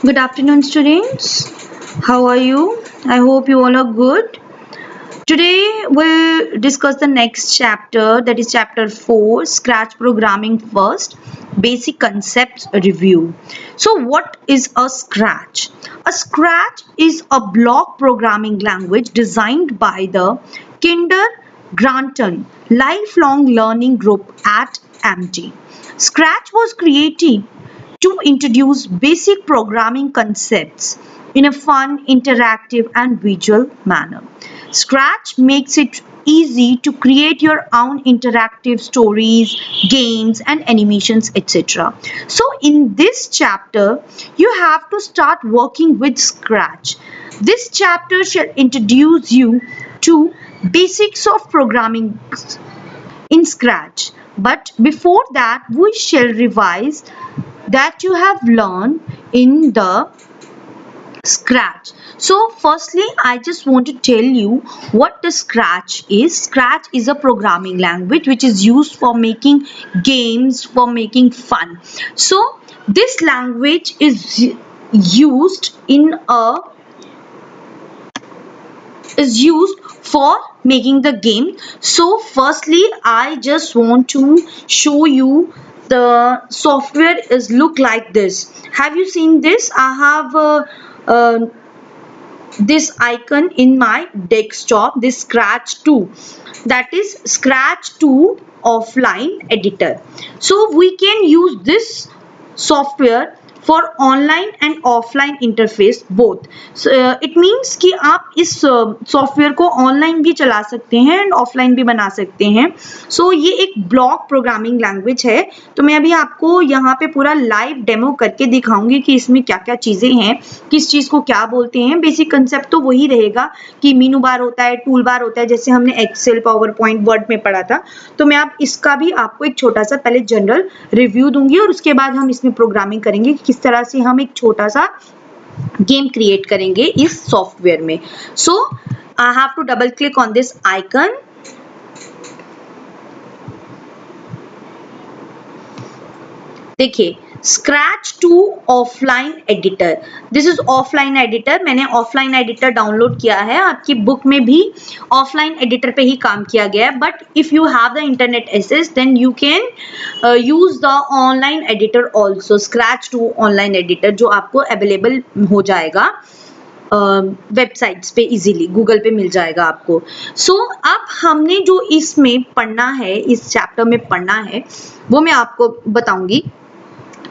Good afternoon, students. How are you? I hope you all are good. Today we'll discuss the next chapter, that is chapter 4, Scratch Programming First, Basic Concepts Review. So what is a Scratch? A Scratch is a block programming language designed by the Kindergarten Lifelong Learning Group at MIT. Scratch was created to introduce basic programming concepts in a fun, interactive, and visual manner. Scratch makes it easy to create your own interactive stories, games, and animations, etc. So, in this chapter, you have to start working with Scratch. This chapter shall introduce you to basics of programming in Scratch. But before that, we shall revise that you have learned in the Scratch. So firstly, I just want to tell you what the Scratch is. Scratch is a programming language which is used for making games, for making fun. So this language is used for making the game. So firstly, I just want to show you the software is look like this. Have you seen this? I have this icon in my desktop, this Scratch 2, that is Scratch 2 offline editor. So we can use this software for online and offline interface both. So, it means कि आप इस software को online भी चला सकते हैं and offline भी बना सकते हैं. सो ये एक ब्लॉक प्रोग्रामिंग लैंग्वेज है. तो मैं अभी आपको यहाँ पे पूरा लाइव डेमो करके दिखाऊंगी कि इसमें क्या क्या चीजें हैं, किस चीज को क्या बोलते हैं. बेसिक कंसेप्ट तो वही रहेगा कि मीनू बार होता है, टूल बार होता है, जैसे हमने एक्सेल, पावर पॉइंट, वर्ड में पढ़ा था. तो मैं आप इसका भी आपको एक छोटा सा पहले जनरल रिव्यू दूंगी और उसके बाद हम इसमें प्रोग्रामिंग करेंगे कि किस तरह से हम एक छोटा सा गेम क्रिएट करेंगे इस सॉफ्टवेयर में. So I have to double click on this icon. देखिए, Scratch 2 offline editor. This is offline editor. मैंने ऑफलाइन एडिटर डाउनलोड किया है. आपकी बुक में भी ऑफलाइन एडिटर पे ही काम किया गया है, but if you have the internet access then you can use the online editor also. Scratch 2 online editor जो आपको अवेलेबल हो जाएगा वेबसाइट्स पे इजीली, गूगल पे मिल जाएगा आपको. सो अब हमने जो इसमें पढ़ना है, इस चैप्टर में पढ़ना है, वो मैं आपको बताऊंगी.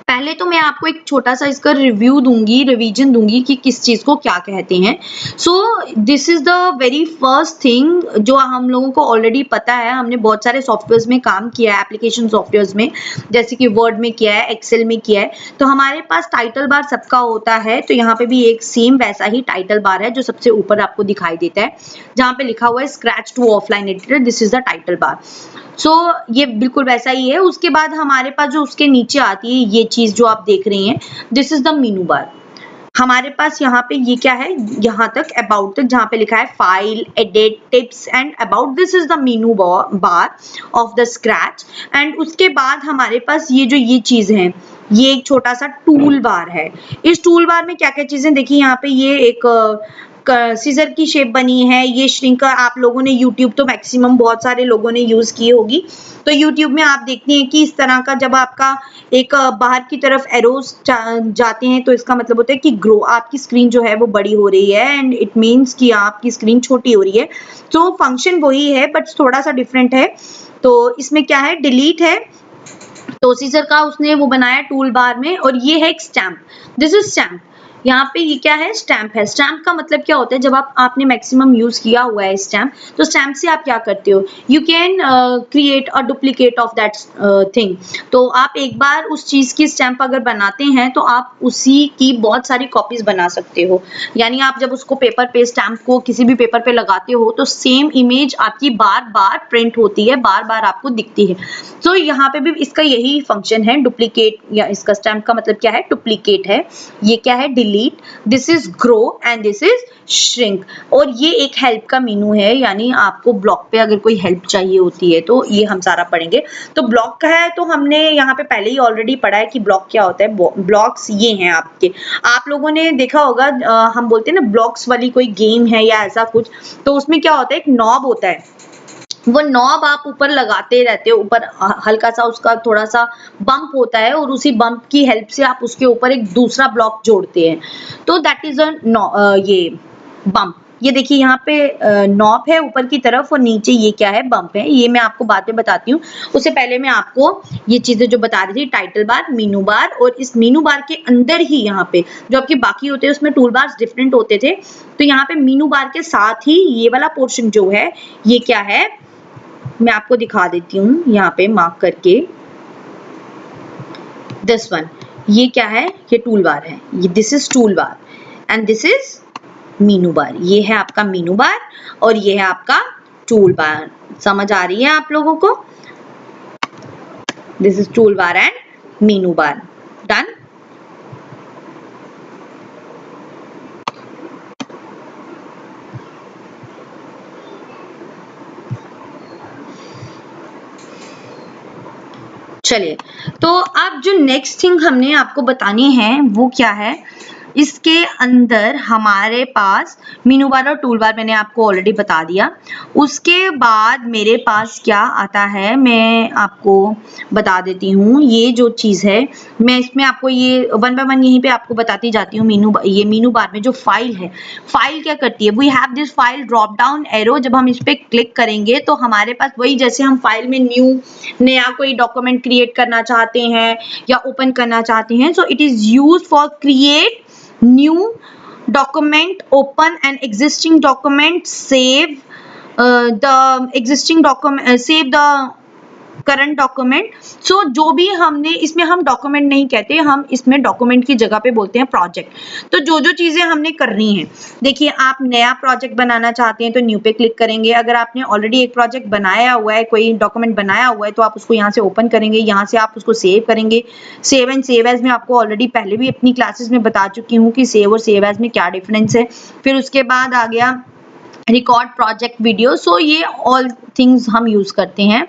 पहले तो मैं आपको एक छोटा सा इसका रिव्यू दूंगी, रिवीजन दूंगी कि किस चीज को क्या कहते हैं. So this is the very first thing जो हम लोगों को ऑलरेडी पता है. हमने बहुत सारे सॉफ्टवेयर्स में काम किया है, एप्लीकेशन सॉफ्टवेयर्स में, जैसे कि वर्ड में किया है, एक्सेल में किया है. तो हमारे पास टाइटल बार सबका होता है. तो यहाँ पे भी एक सेम वैसा ही टाइटल बार है जो सबसे ऊपर आपको दिखाई देता है, जहाँ पे लिखा हुआ है Scratch 2 offline editor. This is the title bar. So ये बिल्कुल वैसा ही है. उसके बाद हमारे पास जो उसके नीचे आती है ये चीज जो आप देख रही हैं, दिस इज द मीनू बार. हमारे पास यहाँ पे ये क्या है, यहाँ तक अबाउट तक, जहाँ पे लिखा है file, edit, tips and about. This is the Meenu bar of the Scratch. And उसके बाद हमारे पास ये चीज है, ये एक छोटा सा टूल बार है. इस टूल बार में क्या क्या चीजें देखिए, यहाँ पे ये एक सीजर की शेप बनी है. ये श्रिंकर आप लोगों ने यूट्यूब तो मैक्सिमम बहुत सारे लोगों ने यूज की होगी. तो यूट्यूब में आप देखते हैं कि इस तरह का जब आपका एक बाहर की तरफ एरोज जाते हैं तो इसका मतलब होता है कि ग्रो, आपकी स्क्रीन जो है वो बड़ी हो रही है एंड इट मीन्स कि आपकी स्क्रीन छोटी हो रही है. तो फंक्शन वही है बट थोड़ा सा डिफरेंट है. तो इसमें क्या है, डिलीट है. तो सीजर का उसने वो बनाया टूल बार में. और ये है एक स्टैम्प. This is stamp. यहाँ पे ये क्या है, स्टैम्प है. स्टैम्प का मतलब क्या होता है, जब आपने मैक्सिमम यूज किया हुआ है स्टैम्प, तो स्टैम्प से आप क्या करते हो, you can create a duplicate of that thing. तो आप एक बार उस चीज की स्टैम्प अगर बनाते हैं तो आप उसी की बहुत सारी कॉपीज बना सकते हो. यानी आप जब उसको पेपर पे, स्टैम्प को किसी भी पेपर पे लगाते हो तो सेम इमेज आपकी बार बार प्रिंट होती है, बार बार आपको दिखती है. तो यहाँ पे भी इसका यही फंक्शन है, डुप्लीकेट, या इसका स्टैम्प का मतलब क्या है, डुप्लीकेट है. ये क्या है, delete delete, this is grow and this is shrink. और ये एक हेल्प का मेनू है, यानी आपको ब्लॉक पे अगर कोई हेल्प चाहिए होती है तो ये हम सारा पढ़ेंगे। तो ब्लॉक का है तो हमने यहाँ पे पहले ही ऑलरेडी पढ़ा है कि ब्लॉक क्या होता है। ब्लॉक्स ये हैं आपके, आप लोगों ने देखा होगा हम बोलते हैं ना ब्लॉक्स वाली कोई गेम है या ऐसा कुछ, तो उसमें क्या होता है एक नॉब होता है, वो नॉब आप ऊपर लगाते रहते हो, ऊपर हल्का सा उसका थोड़ा सा बम्प होता है और उसी बम्प की हेल्प से आप उसके ऊपर एक दूसरा ब्लॉक जोड़ते हैं, तो दैट इज ये बम्प। ये देखिए यहाँ पे नॉब है ऊपर की तरफ और नीचे ये क्या है, बम्प है। ये मैं आपको बाद में बताती हूँ, उससे पहले मैं आपको ये चीजें जो बता रही थी, टाइटल बार, मीनू बार, और इस मीनू बार के अंदर ही यहाँ पे जो आपके बाकी होते हैं उसमें टूल बार्स डिफरेंट होते थे, तो यहाँ पे मीनू बार के साथ ही ये वाला पोर्शन जो है ये क्या है, मैं आपको दिखा देती हूँ यहाँ पे मार्क करके, दिस वन, ये क्या है, ये टूल बार है, ये this is tool bar and this is menu bar. ये है आपका मीनू बार और ये है आपका टूल बार। समझ आ रही है आप लोगों को? This is tool bar and Meenu bar. Done. चलिए, तो अब जो नेक्स्ट थिंग हमने आपको बतानी है वो क्या है, इसके अंदर हमारे पास मीनू बार और टूल बार मैंने आपको ऑलरेडी बता दिया। उसके बाद मेरे पास क्या आता है मैं आपको बता देती हूँ। ये जो चीज़ है मैं इसमें आपको ये वन बाय वन यहीं पे आपको बताती जाती हूँ। ये मीनू बार में जो फाइल है, फाइल क्या करती है, we have this file drop down arrow, जब हम इस पे क्लिक करेंगे तो हमारे पास वही, जैसे हम फाइल में नया कोई डॉक्यूमेंट क्रिएट करना चाहते हैं या ओपन करना चाहते हैं, so it is used for create new document, open an existing document, save the existing document, save the current document. So जो भी हमने इसमें, हम डॉक्यूमेंट नहीं कहते, हम इसमें डॉक्यूमेंट की जगह पे बोलते हैं प्रोजेक्ट। तो जो जो चीजें हमने करनी है, देखिए आप नया प्रोजेक्ट बनाना चाहते हैं तो न्यू पे क्लिक करेंगे। अगर आपने ऑलरेडी एक प्रोजेक्ट बनाया हुआ है, कोई डॉक्यूमेंट बनाया हुआ है, तो आप उसको यहाँ से ओपन करेंगे, यहाँ से आप उसको सेव करेंगे। सेव एंड सेव एज में आपको ऑलरेडी पहले भी अपनी क्लासेस में बता चुकी हूँ कि सेव और सेव एज में क्या डिफरेंस है। फिर उसके बाद आ गया रिकॉर्ड प्रोजेक्ट वीडियो। सो ये ऑल थिंग्स हम यूज करते हैं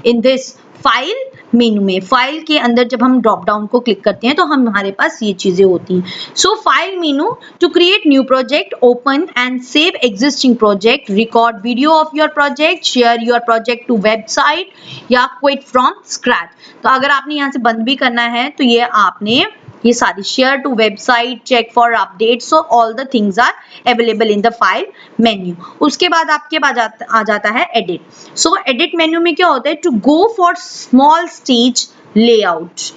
इन दिस फाइल मेनू में। फाइल के अंदर जब हम ड्रॉप डाउन को क्लिक करते हैं तो हमारे पास ये चीजें होती हैं। So file menu to create new project, open and save existing project, record video of your project, share your project to website या क्विट फ्रॉम स्क्रैच। तो अगर आपने यहाँ से बंद भी करना है तो ये आपने ये सारी share to website, check for update, so all the things are available in the file menu. उसके बाद आपके पास आ जाता है एडिट। सो एडिट मेन्यू में क्या होता है, to go for small stage layout,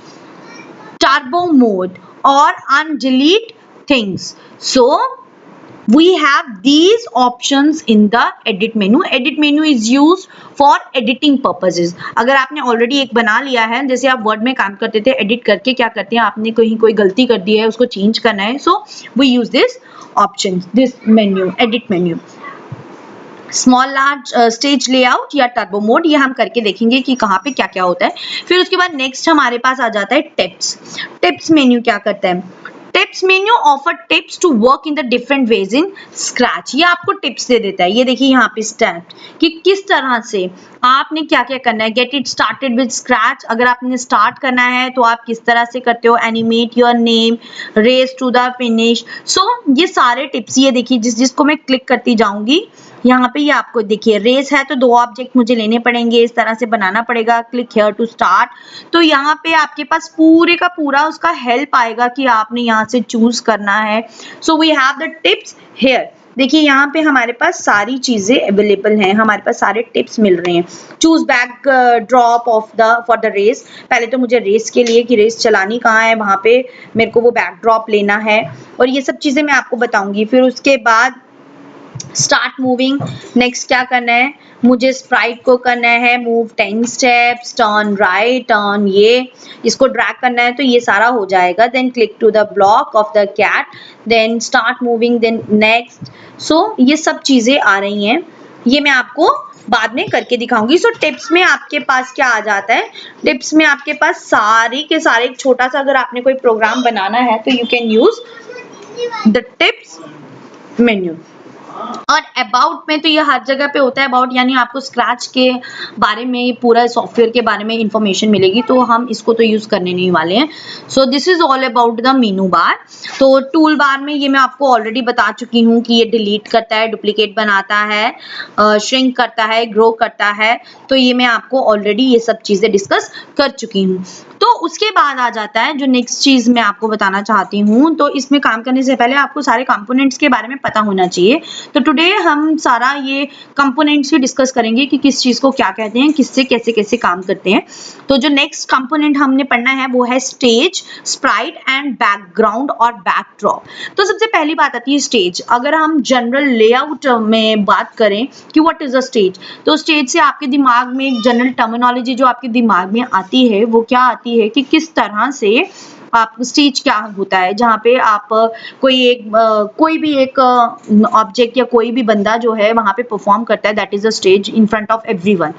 turbo mode और undelete things. So we have these options in the edit menu. Edit menu is used for editing purposes. अगर आपने ऑलरेडी एक बना लिया है, जैसे आप वर्ड में काम करते थे, एडिट करके क्या करते हैं, आपने कहीं कोई गलती कर दी है, उसको चेंज करना है, so we use this option, this menu, edit menu. Small large stage layout या टर्बो मोड, ये हम करके देखेंगे कि कहाँ पे क्या क्या होता है। फिर उसके बाद नेक्स्ट हमारे पास आ जाता है टिप्स। टिप्स मेन्यू क्या करता है, tips menu offer tips to work in the different ways in Scratch. ये आपको टिप्स दे देता है। ये देखिए यहाँ पे स्टेप कि किस तरह से आपने क्या क्या करना है। Get it started with scratch, अगर आपने स्टार्ट करना है तो आप किस तरह से करते हो। Animate your name, race to the finish. So ये सारे टिप्स, ये देखिए जिसको मैं क्लिक करती जाऊंगी यहाँ पे, ये आपको देखिए रेस है तो 2 ऑब्जेक्ट मुझे लेने पड़ेंगे, इस तरह से बनाना पड़ेगा। क्लिक हियर टू स्टार्ट, तो यहाँ पे आपके पास पूरे का पूरा उसका हेल्प आएगा कि आपने यहाँ से चूज करना है। So we have the tips here. देखिए यहाँ पे हमारे पास सारी चीजें अवेलेबल हैं, हमारे पास सारे टिप्स मिल रहे हैं। Choose backdrop of the for the race, पहले तो मुझे रेस के लिए कि रेस चलानी कहाँ है, वहां पे मेरे को वो बैक ड्रॉप लेना है, और ये सब चीजें मैं आपको बताऊंगी। फिर उसके बाद स्टार्ट मूविंग, नेक्स्ट क्या करना है, मुझे स्प्राइट को करना है move 10 steps, turn right, turn, ये इसको ड्रैग करना है तो ये सारा हो जाएगा। Then click to the block of the cat, then start moving, then next. So ये सब चीजें आ रही हैं, ये मैं आपको बाद में करके दिखाऊंगी। सो टिप्स में आपके पास क्या आ जाता है, टिप्स में आपके पास सारे के सारे, एक छोटा सा अगर आपने कोई प्रोग्राम बनाना है तो you can use the tips menu. और अबाउट में तो ये हर जगह पे होता है अबाउट, यानी आपको स्क्रैच के बारे में, पूरा सॉफ्टवेयर के बारे में इंफॉर्मेशन मिलेगी, तो हम इसको तो यूज करने नहीं वाले हैं। So this is all about the मेनू बार। तो टूल बार में ये मैं आपको ऑलरेडी बता चुकी हूँ कि ये डिलीट करता है, डुप्लीकेट बनाता है, श्रिंक करता है, ग्रो करता है, तो ये मैं आपको ऑलरेडी ये सब चीजें डिस्कस कर चुकी हूँ। तो उसके बाद आ जाता है जो नेक्स्ट चीज मैं आपको बताना चाहती हूँ। तो इसमें काम करने से पहले आपको सारे कंपोनेंट्स के बारे में पता होना चाहिए। तो टुडे हम सारा ये कंपोनेंट्स ही डिस्कस करेंगे कि किस चीज को क्या कहते हैं, किससे कैसे कैसे काम करते हैं। तो जो नेक्स्ट कंपोनेंट हमने पढ़ना है वो है स्टेज, स्प्राइट एंड बैकग्राउंड और बैकड्रॉप। तो सबसे पहली बात आती है स्टेज। अगर हम जनरल लेआउट में बात करें कि व्हाट इज अ स्टेज, तो स्टेज से आपके दिमाग में एक जनरल टर्मिनोलॉजी जो आपके दिमाग में आती है वो क्या आती है कि किस तरह से आप स्टेज क्या होता है, जहाँ पे आप कोई भी एक ऑब्जेक्ट या कोई भी बंदा जो है वहां पे परफॉर्म करता है, that is a stage in front of everyone.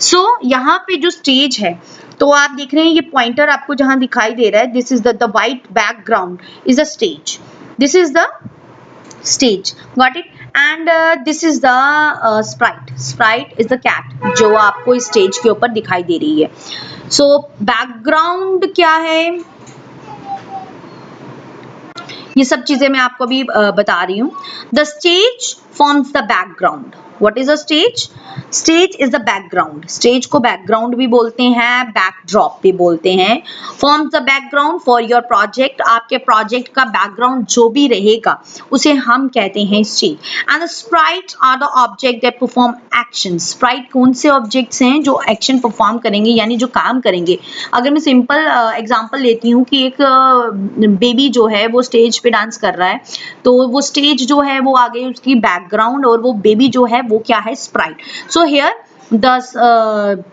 So यहाँ पे जो स्टेज है, तो आप देख रहे हैं ये पॉइंटर आपको जहां दिखाई दे रहा है, this is the white background is a stage, this is the stage, got it. And this is the sprite, sprite is the cat जो आपको स्टेज के ऊपर दिखाई दे रही है। सो बैकग्राउंड क्या है, ये सब चीजें मैं आपको अभी बता रही हूँ। The stage forms the background. What is a stage? Stage is the background. Stage को बैकग्राउंड भी बोलते हैं, बैकड्रॉप भी बोलते हैं। Forms the background for your project. आपके प्रोजेक्ट का बैकग्राउंड जो भी रहेगा उसे हम कहते हैं stage. And the sprite are the object that perform action. Sprite कौन से ऑब्जेक्ट्स हैं जो एक्शन परफॉर्म करेंगे, यानी जो काम करेंगे। अगर मैं सिंपल एग्जांपल लेती हूँ कि एक बेबी जो है वो स्टेज पे डांस कर रहा है, तो वो स्टेज जो है वो आगे उसकी बैकग्राउंड, और वो बेबी जो है वो क्या है, Sprite. So here the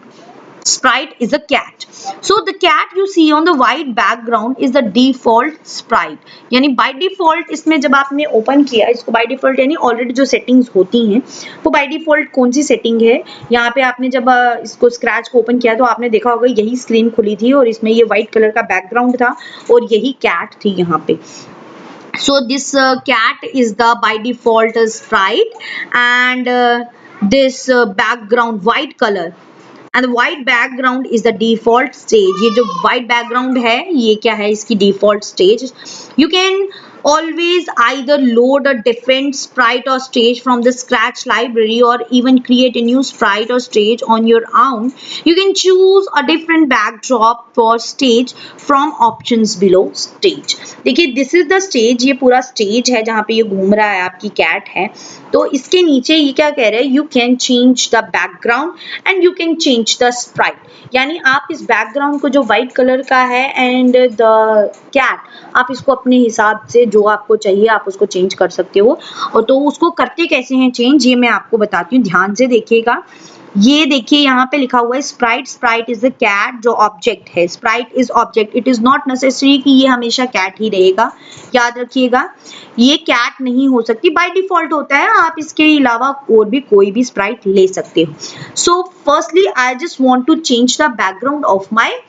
sprite is a cat. So the cat you see on the white background is the default sprite. यानी by default इसमें जब आपने ओपन किया इसको, by default यानी ऑलरेडी जो सेटिंग्स होती हैं वो by default कौन सी सेटिंग है, यहाँ पे आपने जब इसको स्क्रैच को ओपन किया तो आपने देखा होगा यही स्क्रीन खुली थी और इसमें ये व्हाइट कलर का बैकग्राउंड था और यही कैट थी यहाँ पे। So this cat is the by default sprite and this background white color and the white background is the default stage. ये जो white background है ये क्या है, इसकी default stage. You can always either load a different sprite or stage from the scratch library or even create a new sprite or stage on your own. You can choose a different backdrop for stage from options below stage. देखिए this is the stage, ये पूरा stage है जहाँ पे ये घूम रहा है, आपकी cat है। तो इसके नीचे ये क्या कह रहे हैं, you can change the background and you can change the sprite. यानी आप इस बैकग्राउंड को जो व्हाइट कलर का है एंड द कैट, आप इसको अपने हिसाब से जो आपको चाहिए आप उसको चेंज कर सकते हो। और तो उसको करते कैसे हैं चेंज, ये मैं आपको बताती हूँ, ध्यान से देखिएगा। ये देखिए यहाँ पे लिखा हुआ है sprite, sprite is the cat जो ऑब्जेक्ट है, sprite is object. It is not necessary कि ये हमेशा कैट ही रहेगा, याद रखिएगा ये कैट नहीं हो सकती, बाय डिफॉल्ट होता है, आप इसके अलावा और भी कोई भी स्प्राइट ले सकते हो। So firstly I just want to change the background of my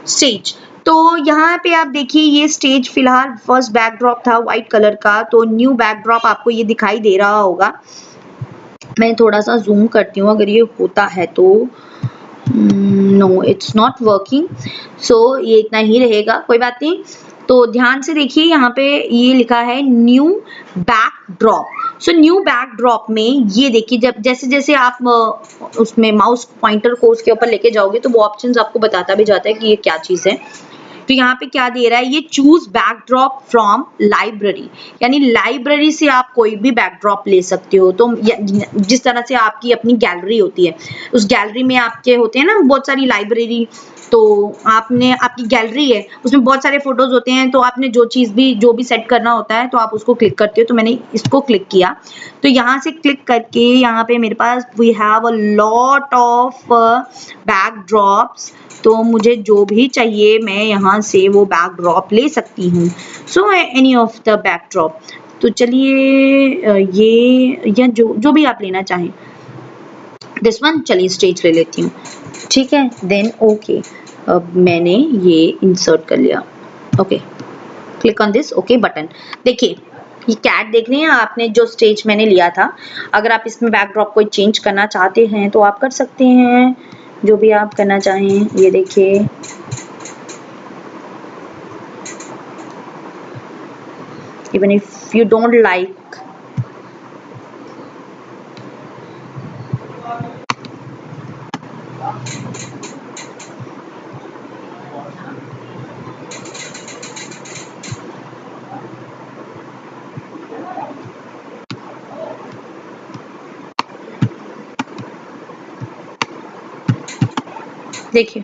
stage. तो यहाँ पे आप देखिए ये स्टेज फिलहाल फर्स्ट बैकड्रॉप था व्हाइट कलर का, तो न्यू बैकड्रॉप आपको ये दिखाई दे रहा होगा। मैं थोड़ा सा जूम करती हूँ अगर ये होता है तो। नो इट्स नॉट वर्किंग, सो ये इतना ही रहेगा, कोई बात नहीं। तो ध्यान से देखिए यहाँ पे ये लिखा है new backdrop. So new backdrop में ये देखिए जब जैसे जैसे आप उसमें माउस पॉइंटर को उसके ऊपर लेके जाओगे तो वो ऑप्शंस आपको बताता भी जाता है कि ये क्या चीज है। तो यहाँ पे क्या दे रहा है, ये चूज बैकड्रॉप फ्रॉम लाइब्रेरी, यानी लाइब्रेरी से आप कोई भी बैकड्रॉप ले सकते हो। तो जिस तरह से आपकी अपनी गैलरी होती है, उस गैलरी में आपके होते हैं ना बहुत सारी लाइब्रेरी, तो आपने आपकी गैलरी है उसमें बहुत सारे फोटोज होते हैं, तो आपने जो भी सेट करना होता है तो आप उसको क्लिक करते हो। तो मैंने इसको क्लिक किया, तो यहाँ से क्लिक करके यहाँ पे मेरे पास we have a lot of backdrops, तो मुझे जो भी चाहिए मैं यहाँ से वो बैकड्रॉप ले सकती हूँ। So any of the backdrop, तो चलिए ये या जो भी आप लेना चाहें, दिस वन, चलिए स्टेज ले लेती हूँ, ठीक है। देन ओके, अब मैंने ये इंसर्ट कर लिया, okay. Click on this okay button. देखिए ये कैट देख रहे हैं आपने, जो स्टेज मैंने लिया था। अगर आप इसमें बैकड्रॉप कोई चेंज करना चाहते हैं तो आप कर सकते हैं, जो भी आप करना चाहें। ये देखिए even if you don't like, देखिए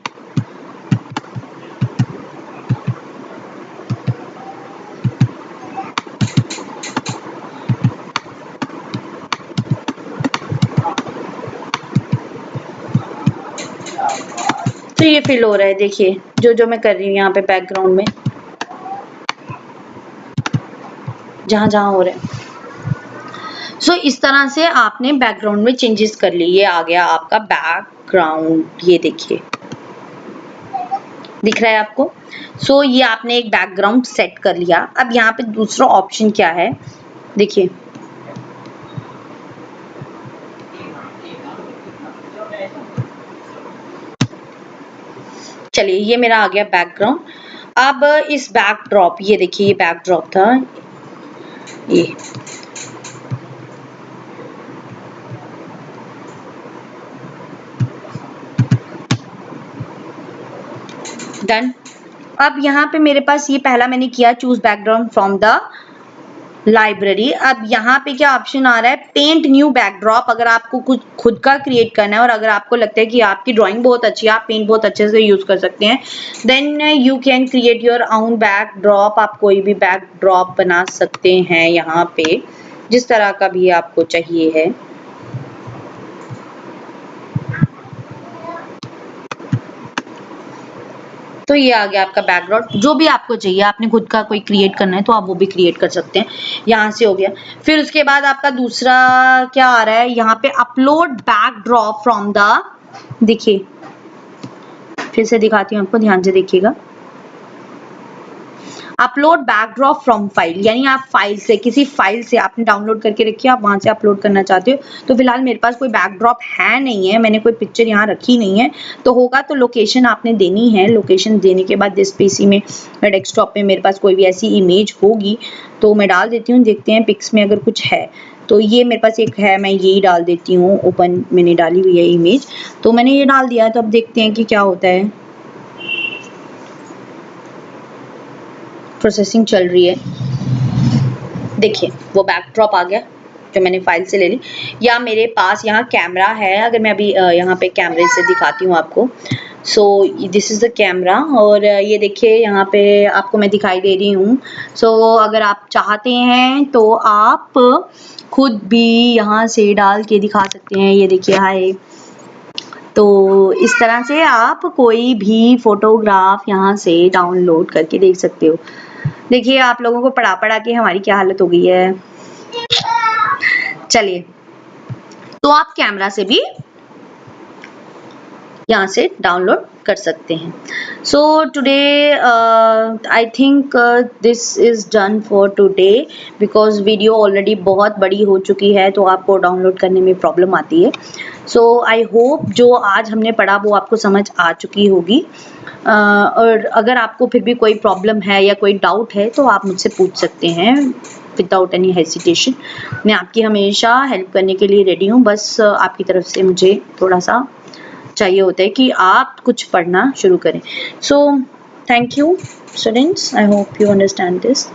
तो ये फिल हो रहा है। देखिए जो जो मैं कर रही हूँ यहाँ पे बैकग्राउंड में, जहाँ जहाँ हो रहा है। सो इस तरह से आपने बैकग्राउंड में चेंजेस कर लिए। ये आ गया आपका बैकग्राउंड, ये देखिए दिख रहा है आपको। सो ये आपने एक बैकग्राउंड सेट कर लिया। अब यहाँ पे दूसरा ऑप्शन क्या है, देखिए चलिए ये मेरा आ गया बैकग्राउंड। अब इस बैकड्रॉप, ये देखिए ये बैकड्रॉप था, ये डन। अब यहाँ पे मेरे पास ये पहला मैंने किया, choose background from the library. अब यहाँ पे क्या ऑप्शन आ रहा है, पेंट न्यू बैकड्रॉप। अगर आपको कुछ खुद का क्रिएट करना है और अगर आपको लगता है कि आपकी ड्राइंग बहुत अच्छी है, आप पेंट बहुत अच्छे से यूज कर सकते हैं, then you can create your own backdrop. आप कोई भी बैकड्रॉप बना सकते हैं यहाँ पे, जिस तरह का भी आपको चाहिए है। तो ये आ गया आपका बैकग्राउंड। जो भी आपको चाहिए, आपने खुद का कोई क्रिएट करना है तो आप वो भी क्रिएट कर सकते हैं। यहाँ से हो गया। फिर उसके बाद आपका दूसरा क्या आ रहा है, यहाँ पे अपलोड बैकड्रॉप फ्रॉम द, देखिए फिर से दिखाती हूँ आपको, ध्यान से देखिएगा। अपलोड बैकड्रॉप फ्रॉम फाइल, यानी आप फाइल से, किसी फाइल से आपने डाउनलोड करके रखी है, आप वहां से अपलोड करना चाहते हो। तो फिलहाल मेरे पास कोई बैकड्रॉप है नहीं है, मैंने कोई पिक्चर यहाँ रखी नहीं है। तो होगा तो लोकेशन आपने देनी है। लोकेशन देने के बाद जिस पीसी में, डेस्कटॉप में मेरे पास कोई भी ऐसी इमेज होगी तो मैं डाल देती हूँ। देखते हैं पिक्स में अगर कुछ है तो। ये मेरे पास एक है, मैं यही डाल देती हूँ। ओपन मैंने डाली हुई है इमेज, तो मैंने ये डाल दिया है। तो अब देखते हैं कि क्या होता है। प्रोसेसिंग चल रही है। देखिए वो बैकड्रॉप आ गया जो मैंने फाइल से ले ली। या मेरे पास यहाँ कैमरा है, अगर मैं अभी यहाँ पे कैमरे से दिखाती हूँ आपको। So this is the camera, और ये देखिए यहाँ पे आपको मैं दिखाई दे रही हूँ। सो अगर आप चाहते हैं तो आप खुद भी यहाँ से डाल के दिखा सकते हैं। ये देखिए हाय। तो इस तरह से आप कोई भी फोटोग्राफ यहाँ से डाउनलोड करके देख सकते हो। देखिए आप लोगों को पढ़ा पढ़ा के हमारी क्या हालत हो गई है। चलिए, तो आप कैमरा से भी यहाँ से डाउनलोड कर सकते हैं। So today I think this is done for today, because video already बहुत बड़ी हो चुकी है तो आपको डाउनलोड करने में प्रॉब्लम आती है। सो आई होप जो आज हमने पढ़ा वो आपको समझ आ चुकी होगी। और अगर आपको फिर भी कोई प्रॉब्लम है या कोई डाउट है तो आप मुझसे पूछ सकते हैं विदाउट एनी हेसिटेशन। मैं आपकी हमेशा हेल्प करने के लिए रेडी हूँ। बस आपकी तरफ से मुझे थोड़ा सा चाहिए होता है कि आप कुछ पढ़ना शुरू करें। So thank you students, I hope you understand this.